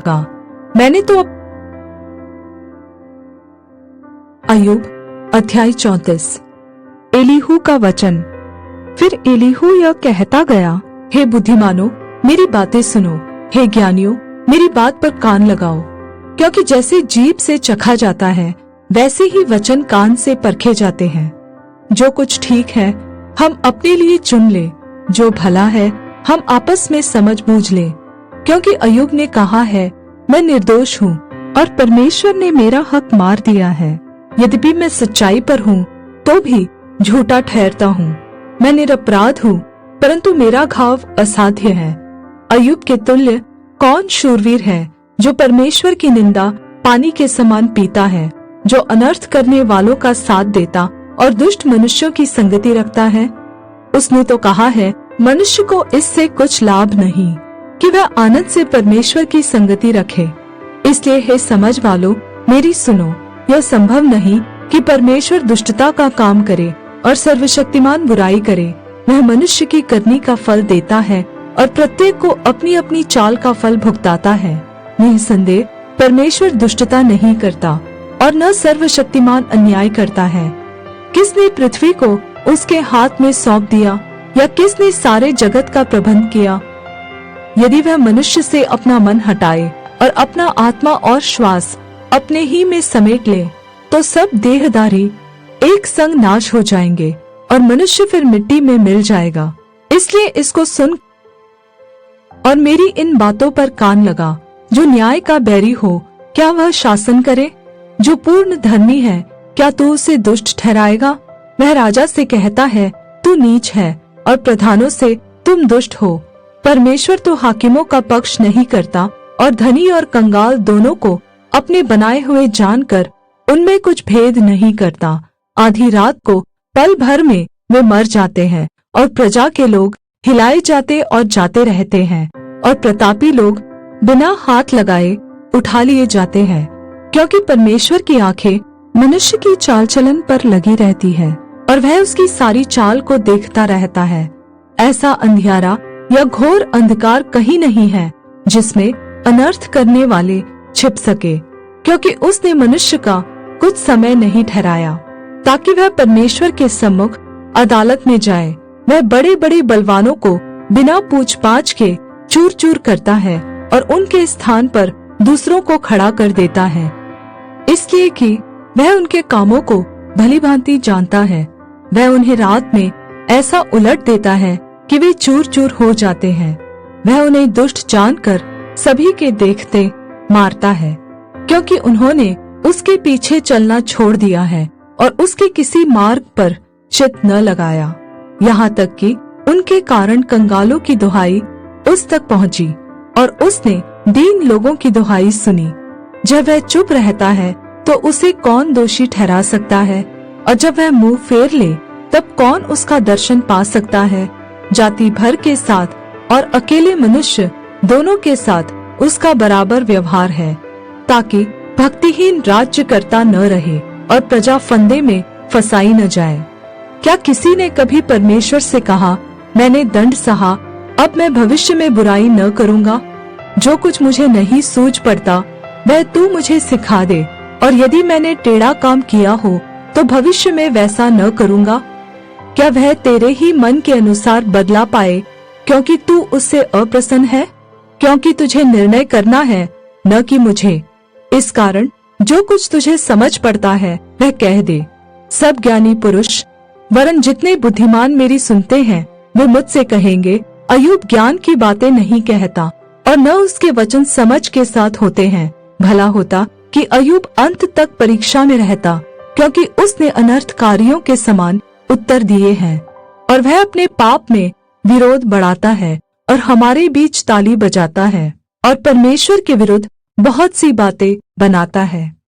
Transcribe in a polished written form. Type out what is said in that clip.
लगा, मैंने तो अय्यूब अध्याय 34। एलीहू का वचन। फिर एलीहू यह कहता गया, हे बुद्धिमानों, मेरी बातें सुनो, हे ज्ञानियों, मेरी बात पर कान लगाओ। क्योंकि जैसे जीभ से चखा जाता है, वैसे ही वचन कान से परखे जाते हैं। जो कुछ ठीक है हम अपने लिए चुन ले, जो भला है हम आपस में समझ बूझ ले। क्योंकि अय्यूब ने कहा है, मैं निर्दोष हूँ और परमेश्वर ने मेरा हक मार दिया है। यद्यपि मैं सच्चाई पर हूँ तो भी झूठा ठहरता हूँ। मैं निरपराध हूँ, परंतु मेरा घाव असाध्य है। अय्यूब के तुल्य कौन शूरवीर है, जो परमेश्वर की निंदा पानी के समान पीता है, जो अनर्थ करने वालों का साथ देता और दुष्ट मनुष्यों की संगति रखता है। उसने तो कहा है, मनुष्य को इससे कुछ लाभ नहीं कि वह आनंद से परमेश्वर की संगति रखे। इसलिए हे समझ वालों, मेरी सुनो, यह संभव नहीं कि परमेश्वर दुष्टता का काम करे और सर्वशक्तिमान बुराई करे। वह मनुष्य की करनी का फल देता है और प्रत्येक को अपनी अपनी चाल का फल भुगताता है। निःसंदेह परमेश्वर दुष्टता नहीं करता और न सर्वशक्तिमान अन्याय करता है। किसने पृथ्वी को उसके हाथ में सौंप दिया, या किसने सारे जगत का प्रबंध किया? यदि वह मनुष्य से अपना मन हटाए और अपना आत्मा और श्वास अपने ही में समेट ले, तो सब देहधारी एक संग नाश हो जाएंगे और मनुष्य फिर मिट्टी में मिल जाएगा। इसलिए इसको सुन और मेरी इन बातों पर कान लगा। जो न्याय का बैरी हो, क्या वह शासन करे? जो पूर्ण धर्मी है, क्या तू उसे दुष्ट ठहराएगा? वह राजा से कहता है, तू नीच है, और प्रधानों से, तुम दुष्ट हो। परमेश्वर तो हाकिमों का पक्ष नहीं करता और धनी और कंगाल दोनों को अपने बनाए हुए जानकर उनमें कुछ भेद नहीं करता। आधी रात को पल भर में वे मर जाते हैं और प्रजा के लोग हिलाए जाते और जाते रहते हैं, और प्रतापी लोग बिना हाथ लगाए उठा लिए जाते हैं। क्योंकि परमेश्वर की आंखें मनुष्य की चाल चलन पर लगी रहती है और वह उसकी सारी चाल को देखता रहता है। ऐसा अंधियारा या घोर अंधकार कहीं नहीं है जिसमें अनर्थ करने वाले छिप सके। क्योंकि उसने मनुष्य का कुछ समय नहीं ठहराया ताकि वह परमेश्वर के सम्मुख अदालत में जाए। वह बड़े बड़े बलवानों को बिना पूछ पाछ के चूर चूर करता है और उनके स्थान पर दूसरों को खड़ा कर देता है, इसलिए कि वह उनके कामों को भली भांति जानता है। वह उन्हें रात में ऐसा उलट देता है कि वे चूर चूर हो जाते हैं। वह उन्हें दुष्ट जानकर सभी के देखते मारता है, क्योंकि उन्होंने उसके पीछे चलना छोड़ दिया है और उसके किसी मार्ग पर चित न लगाया। यहाँ तक कि उनके कारण कंगालों की दुहाई उस तक पहुँची और उसने दीन लोगों की दुहाई सुनी। जब वह चुप रहता है तो उसे कौन दोषी ठहरा सकता है, और जब वह मुंह फेर ले तब कौन उसका दर्शन पा सकता है। जाति भर के साथ और अकेले मनुष्य दोनों के साथ उसका बराबर व्यवहार है, ताकि भक्तिहीन राज्य करता न रहे और प्रजा फंदे में फंसाई न जाए। क्या किसी ने कभी परमेश्वर से कहा, मैंने दंड सहा, अब मैं भविष्य में बुराई न करूँगा? जो कुछ मुझे नहीं सूझ पड़ता वह तू मुझे सिखा दे, और यदि मैंने टेढ़ा काम किया हो तो भविष्य में वैसा न करूँगा। क्या वह तेरे ही मन के अनुसार बदला पाए, क्योंकि तू उससे अप्रसन्न है? क्योंकि तुझे निर्णय करना है, न कि मुझे। इस कारण जो कुछ तुझे समझ पड़ता है वह कह दे। सब ज्ञानी पुरुष वरन जितने बुद्धिमान मेरी सुनते हैं वे मुझसे कहेंगे, अय्यूब ज्ञान की बातें नहीं कहता और न उसके वचन समझ के साथ होते हैं। भला होता कि अय्यूब अंत तक परीक्षा में रहता, क्योंकि उसने अनर्थकारियों के समान उत्तर दिए हैं और वह अपने पाप में विरोध बढ़ाता है और हमारे बीच ताली बजाता है और परमेश्वर के विरुद्ध बहुत सी बातें बनाता है।